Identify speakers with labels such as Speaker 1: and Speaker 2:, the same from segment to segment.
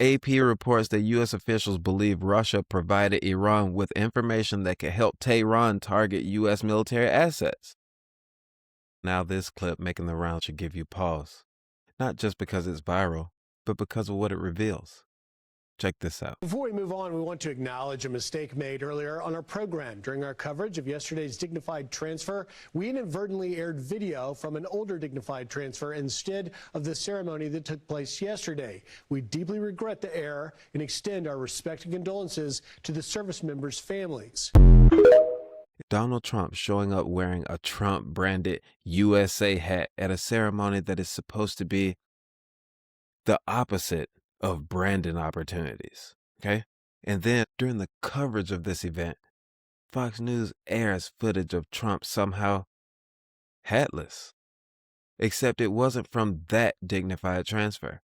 Speaker 1: AP reports that U.S. officials believe Russia provided Iran with information that could help Tehran target U.S. military assets. Now this clip making the rounds should give you pause, not just because it's viral, but because of what it reveals. Check this out.
Speaker 2: Before we move on, we want to acknowledge a mistake made earlier on our program. During our coverage of yesterday's dignified transfer, we inadvertently aired video from an older dignified transfer instead of the ceremony that took place yesterday. We deeply regret the error and extend our respect and condolences to the service members' families.
Speaker 1: Donald Trump showing up wearing a Trump-branded USA hat at a ceremony that is supposed to be the opposite of branding opportunities, okay? And then during the coverage of this event, Fox News airs footage of Trump somehow hatless, except it wasn't from that dignified transfer.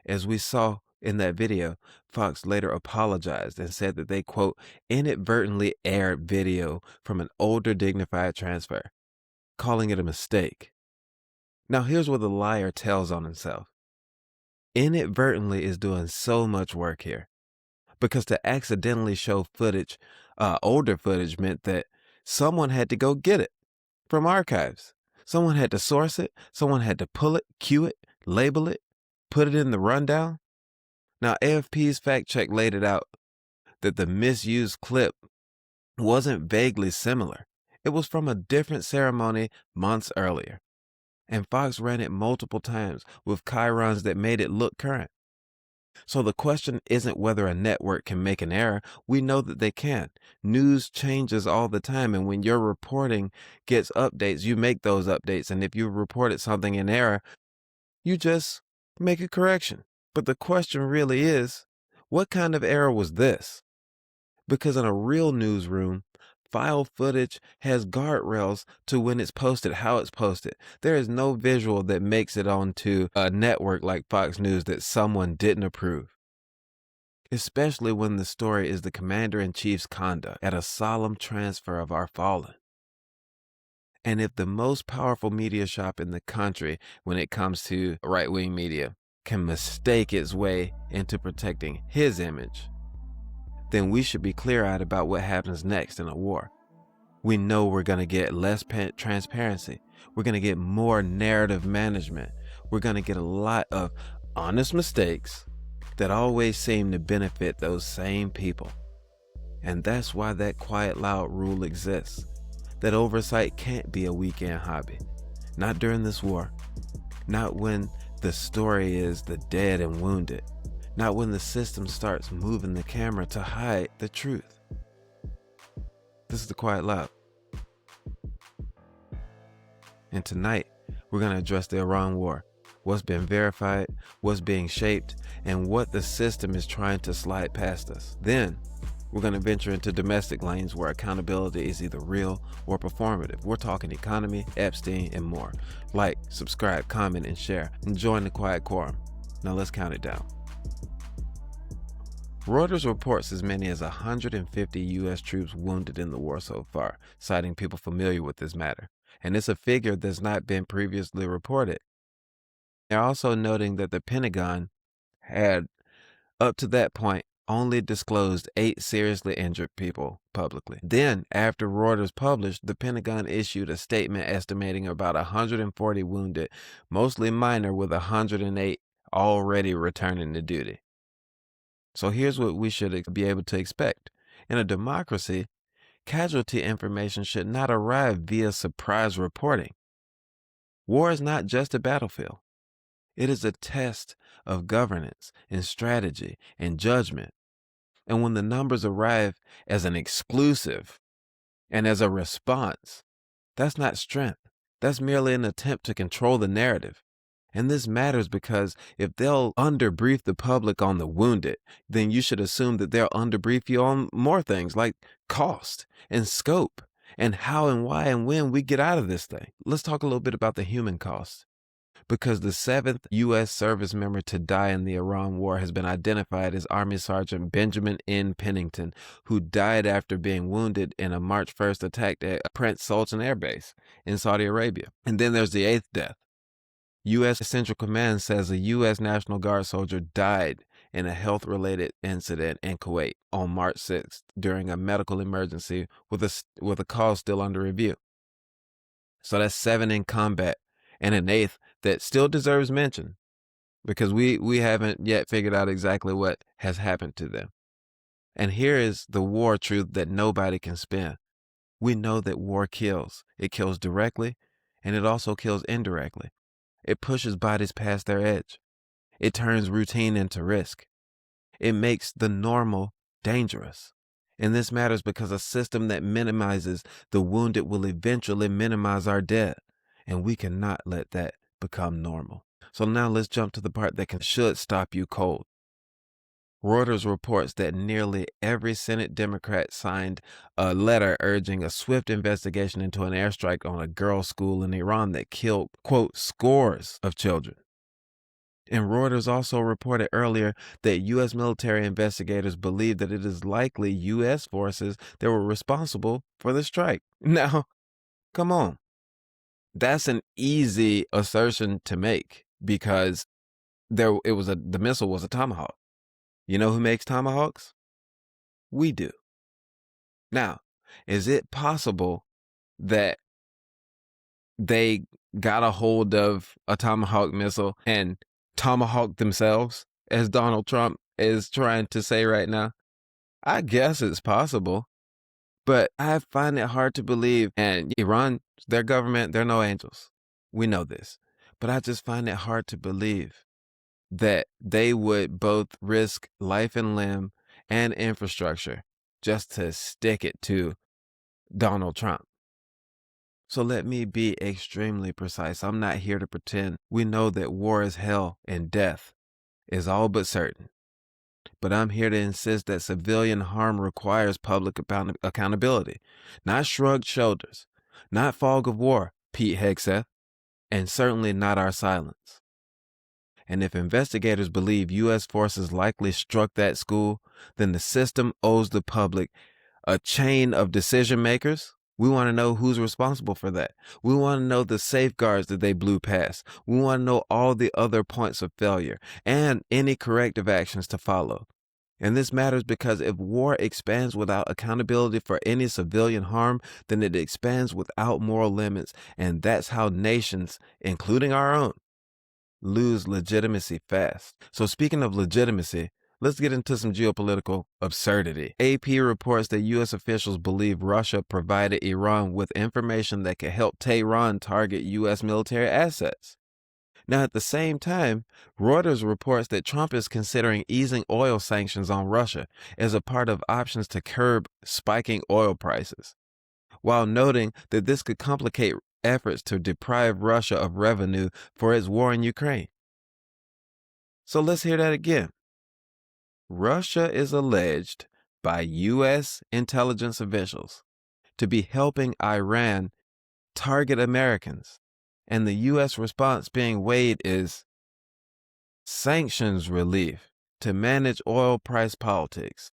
Speaker 1: As we saw in that video, Fox later apologized and said that they, quote, inadvertently aired video from an older dignified transfer, calling it a mistake. Now here's where the liar tells on himself. Inadvertently is doing so much work here, because to accidentally show footage, older footage, meant that someone had to go get it from archives. Someone had to source it. Someone had to pull it, cue it, label it, put it in the rundown. Now, AFP's fact check laid it out that the misused clip wasn't vaguely similar. It was from a different ceremony months earlier. And Fox ran it multiple times with chyrons that made it look current. So the question isn't whether a network can make an error. We know that they can. News changes all the time, and when your reporting gets updates, you make those updates. And if you reported something in error, you just make a correction. But the question really is, what kind of error was this? Because in a real newsroom, file footage has guardrails to when it's posted, how it's posted. There is no visual that makes it onto a network like Fox News that someone didn't approve. Especially when the story is the commander-in-chief's conduct at a solemn transfer of our fallen. And if the most powerful media shop in the country when it comes to right-wing media can mistake its way into protecting his image, then we should be clear-eyed about what happens next in a war. We know we're going to get less transparency. We're going to get more narrative management. We're going to get a lot of honest mistakes that always seem to benefit those same people. And that's why that quiet, loud rule exists. That oversight can't be a weekend hobby. Not during this war. Not when the story is the dead and wounded. Not when the system starts moving the camera to hide the truth. This is the Quiet Loud. And tonight, we're going to address the Iran war, what's been verified, what's being shaped, and what the system is trying to slide past us. Then, we're going to venture into domestic lanes where accountability is either real or performative. We're talking economy, Epstein, and more. Like, subscribe, comment, and share, and join the Quiet Quorum. Now let's count it down. Reuters reports as many as 150 U.S. troops wounded in the war so far, citing people familiar with this matter. And it's a figure that's not been previously reported. They're also noting that the Pentagon had, up to that point, only disclosed 8 seriously injured people publicly. Then, after Reuters published, the Pentagon issued a statement estimating about 140 wounded, mostly minor, with 108 already returning to duty. So here's what we should be able to expect. In a democracy, casualty information should not arrive via surprise reporting. War is not just a battlefield. It is a test of governance and strategy and judgment. And when the numbers arrive as an exclusive and as a response, that's not strength. That's merely an attempt to control the narrative. And this matters because if they'll underbrief the public on the wounded, then you should assume that they'll underbrief you on more things like cost and scope and how and why and when we get out of this thing. Let's talk a little bit about the human cost. Because the 7th U.S. service member to die in the Iran war has been identified as Army Sergeant Benjamin N. Pennington, who died after being wounded in a March 1st attack at Prince Sultan Air Base in Saudi Arabia. And then there's the 8th death. U.S. Central Command says a U.S. National Guard soldier died in a health-related incident in Kuwait on March 6th during a medical emergency with a cause still under review. So that's 7 in combat and an 8th that still deserves mention because we haven't yet figured out exactly what has happened to them. And here is the war truth that nobody can spin. We know that war kills. It kills directly, and it also kills indirectly. It pushes bodies past their edge. It turns routine into risk. It makes the normal dangerous. And this matters because a system that minimizes the wounded will eventually minimize our dead. And we cannot let that become normal. So now let's jump to the part that should stop you cold. Reuters reports that nearly every Senate Democrat signed a letter urging a swift investigation into an airstrike on a girls' school in Iran that killed, quote, scores of children. And Reuters also reported earlier that U.S. military investigators believe that it is likely U.S. forces that were responsible for the strike. Now, come on. That's an easy assertion to make because the missile was a Tomahawk. You know who makes Tomahawks? We do. Now, is it possible that they got a hold of a Tomahawk missile and Tomahawk themselves, as Donald Trump is trying to say right now? I guess it's possible, but I find it hard to believe. And Iran, their government, they're no angels. We know this, but I just find it hard to believe that they would both risk life and limb and infrastructure just to stick it to Donald Trump. So let me be extremely precise. I'm not here to pretend. We know that war is hell and death is all but certain. But I'm here to insist that civilian harm requires public accountability, not shrugged shoulders, not fog of war, Pete Hegseth, and certainly not our silence. And if investigators believe U.S. forces likely struck that school, then the system owes the public a chain of decision makers. We want to know who's responsible for that. We want to know the safeguards that they blew past. We want to know all the other points of failure and any corrective actions to follow. And this matters because if war expands without accountability for any civilian harm, then it expands without moral limits. And that's how nations, including our own, lose legitimacy fast. So speaking of legitimacy, let's get into some geopolitical absurdity. AP reports that U.S. officials believe Russia provided Iran with information that could help Tehran target U.S. military assets. Now, at the same time, Reuters reports that Trump is considering easing oil sanctions on Russia as a part of options to curb spiking oil prices, while noting that this could complicate efforts to deprive Russia of revenue for its war in Ukraine. So let's hear that again. Russia is alleged by U.S. intelligence officials to be helping Iran target Americans, and the U.S. response being weighed is sanctions relief to manage oil price politics.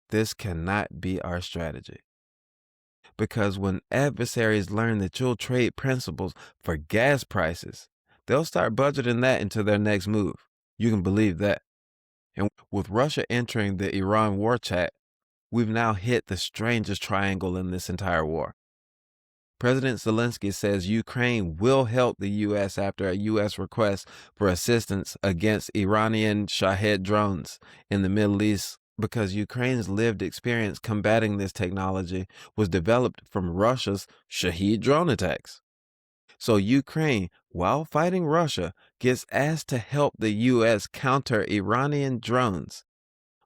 Speaker 1: This cannot be our strategy. Because when adversaries learn that you'll trade principles for gas prices, they'll start budgeting that into their next move. You can believe that. And with Russia entering the Iran war chat, we've now hit the strangest triangle in this entire war. President Zelensky says Ukraine will help the U.S. after a U.S. request for assistance against Iranian Shahed drones in the Middle East because Ukraine's lived experience combating this technology was developed from Russia's Shahed drone attacks. So Ukraine, while fighting Russia, gets asked to help the U.S. counter Iranian drones,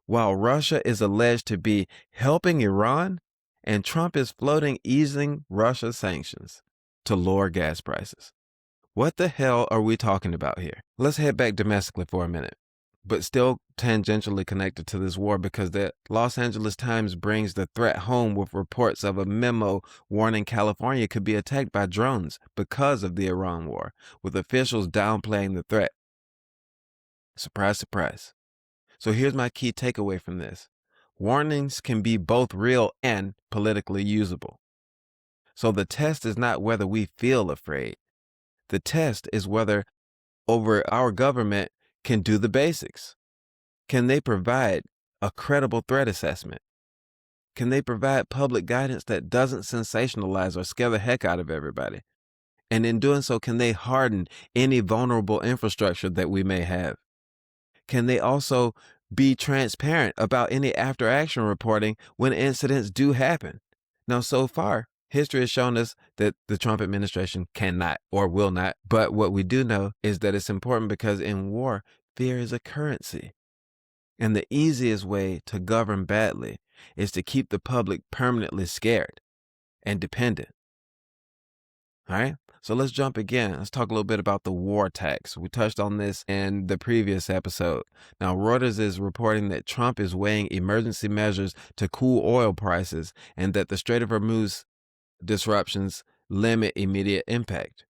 Speaker 1: while Russia is alleged to be helping Iran, and Trump is floating easing Russia sanctions to lower gas prices. What the hell are we talking about here? Let's head back domestically for a minute, but still tangentially connected to this war because the Los Angeles Times brings the threat home with reports of a memo warning California could be attacked by drones because of the Iran war, with officials downplaying the threat. Surprise, surprise. So here's my key takeaway from this. Warnings can be both real and politically usable. So the test is not whether we feel afraid. The test is whether our government can do the basics. Can they provide a credible threat assessment? Can they provide public guidance that doesn't sensationalize or scare the heck out of everybody? And in doing so, can they harden any vulnerable infrastructure that we may have? Can they also be transparent about any after action reporting when incidents do happen? Now, so far, history has shown us that the Trump administration cannot or will not. But what we do know is that it's important because in war, fear is a currency. And the easiest way to govern badly is to keep the public permanently scared and dependent. All right? So let's jump again. Let's talk a little bit about the war tax. We touched on this in the previous episode. Now, Reuters is reporting that Trump is weighing emergency measures to cool oil prices and that the Strait of Hormuz disruptions limit immediate impact.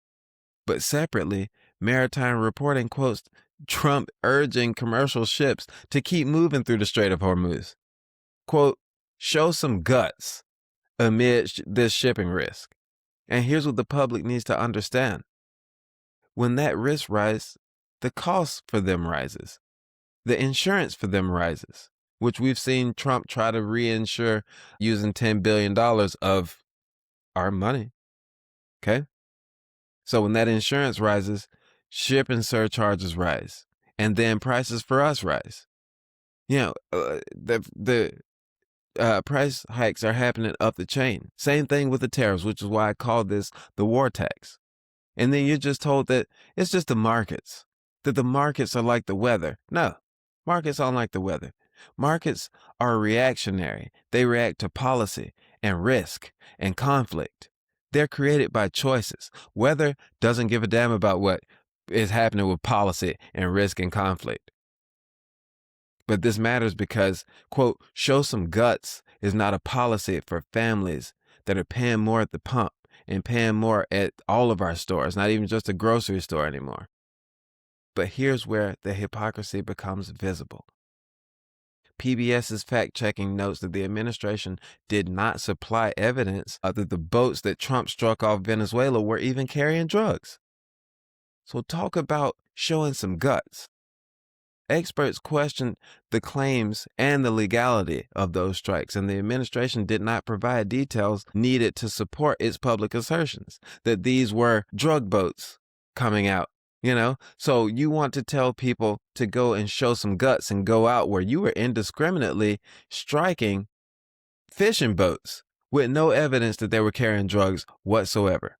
Speaker 1: But separately, Maritime Reporting quotes Trump urging commercial ships to keep moving through the Strait of Hormuz. Quote, show some guts amid this shipping risk. And here's what the public needs to understand. When that risk rises, the cost for them rises. The insurance for them rises, which we've seen Trump try to reinsure using $10 billion of our money. Okay? So when that insurance rises, shipping surcharges rise, and then prices for us rise. You know, the price hikes are happening up the chain. Same thing with the tariffs, which is why I call this the war tax. And then you're just told that it's just the markets, that the markets are like the weather. No, markets aren't like the weather. Markets are reactionary. They react to policy and risk and conflict. They're created by choices. Weather doesn't give a damn about what is happening with policy and risk and conflict. But this matters because, quote, show some guts is not a policy for families that are paying more at the pump and paying more at all of our stores, not even just a grocery store anymore. But here's where the hypocrisy becomes visible. PBS's fact-checking notes that the administration did not supply evidence that the boats that Trump struck off Venezuela were even carrying drugs. So talk about showing some guts. Experts questioned the claims and the legality of those strikes, and the administration did not provide details needed to support its public assertions that these were drug boats coming out. You know, so you want to tell people to go and show some guts and go out where you were indiscriminately striking fishing boats with no evidence that they were carrying drugs whatsoever.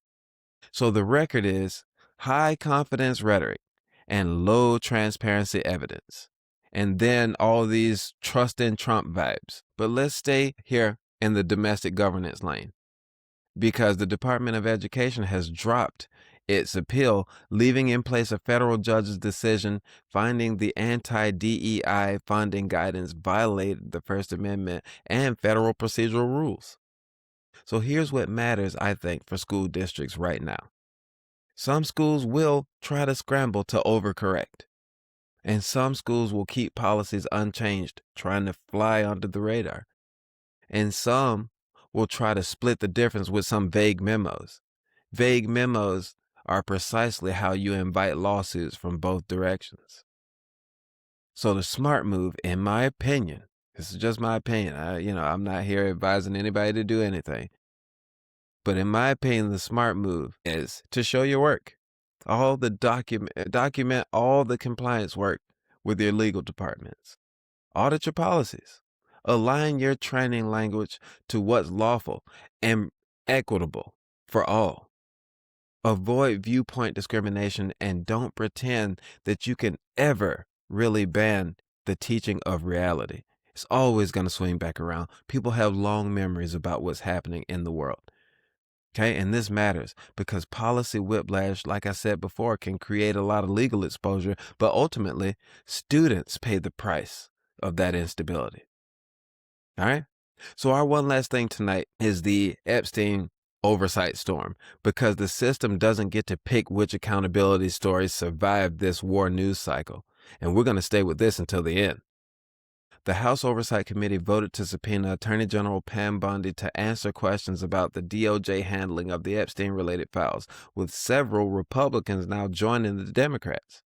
Speaker 1: So the record is high confidence rhetoric and low transparency evidence. And then all these trust in Trump vibes. But let's stay here in the domestic governance lane, because the Department of Education has dropped its appeal, leaving in place a federal judge's decision finding the anti-DEI funding guidance violated the First Amendment and federal procedural rules. So here's what matters, I think, for school districts right now. Some schools will try to scramble to overcorrect, and some schools will keep policies unchanged, trying to fly under the radar. And some will try to split the difference with some vague memos. Vague memos are precisely how you invite lawsuits from both directions. So the smart move, in my opinion, this is just my opinion, I'm not here advising anybody to do anything. But in my opinion, the smart move is to show your work. All the document all the compliance work with your legal departments. Audit your policies. Align your training language to what's lawful and equitable for all. Avoid viewpoint discrimination and don't pretend that you can ever really ban the teaching of reality. It's always going to swing back around. People have long memories about what's happening in the world. Okay, and this matters because policy whiplash, like I said before, can create a lot of legal exposure, but ultimately, students pay the price of that instability. All right? So our one last thing tonight is the Epstein oversight storm, because the system doesn't get to pick which accountability stories survive this war news cycle. And we're going to stay with this until the end. The House Oversight Committee voted to subpoena Attorney General Pam Bondi to answer questions about the DOJ handling of the Epstein-related files, with several Republicans now joining the Democrats.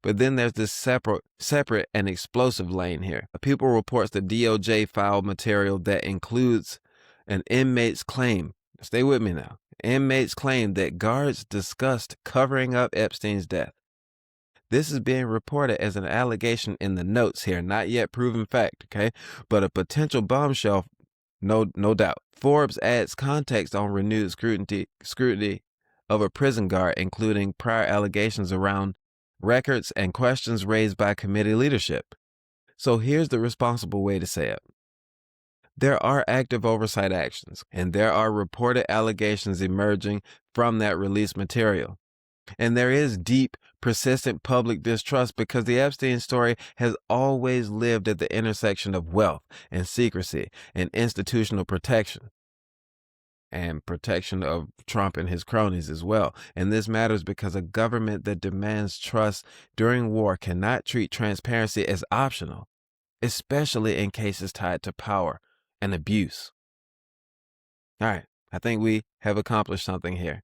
Speaker 1: But then there's this separate and explosive lane here. People reports the DOJ filed material that includes an inmate's claim. Stay with me now. Inmates claim that guards discussed covering up Epstein's death. This is being reported as an allegation in the notes here, not yet proven fact, okay? But a potential bombshell, no doubt. Forbes adds context on renewed scrutiny of a prison guard, including prior allegations around records and questions raised by committee leadership. So here's the responsible way to say it. There are active oversight actions, and there are reported allegations emerging from that released material. And there is deep, persistent public distrust because the Epstein story has always lived at the intersection of wealth and secrecy and institutional protection. And protection of Trump and his cronies as well. And this matters because a government that demands trust during war cannot treat transparency as optional, especially in cases tied to power and abuse. All right, I think we have accomplished something here.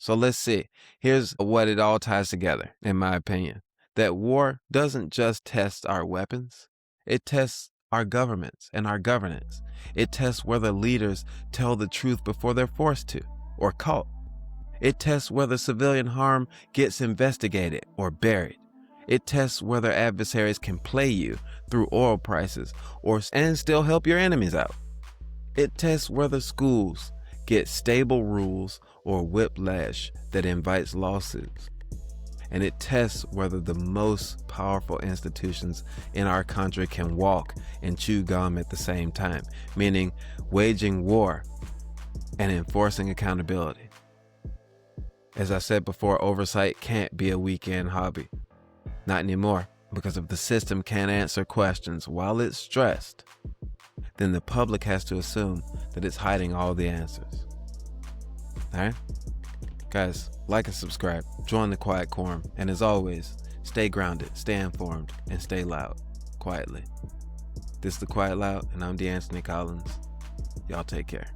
Speaker 1: So let's see. Here's what it all ties together, in my opinion. That war doesn't just test our weapons. It tests our governments and our governance. It tests whether leaders tell the truth before they're forced to or caught. It tests whether civilian harm gets investigated or buried. It tests whether adversaries can play you through oil prices and still help your enemies out. It tests whether schools get stable rules or whiplash that invites lawsuits. And it tests whether the most powerful institutions in our country can walk and chew gum at the same time, meaning waging war and enforcing accountability. As I said before, oversight can't be a weekend hobby. Not anymore, because if the system can't answer questions while it's stressed, then the public has to assume that it's hiding all the answers. All right? Guys, like and subscribe, join the Quiet Quorum, and as always, stay grounded, stay informed, and stay loud, quietly. This is The Quiet Loud, and I'm DeAnthony Collins. Y'all take care.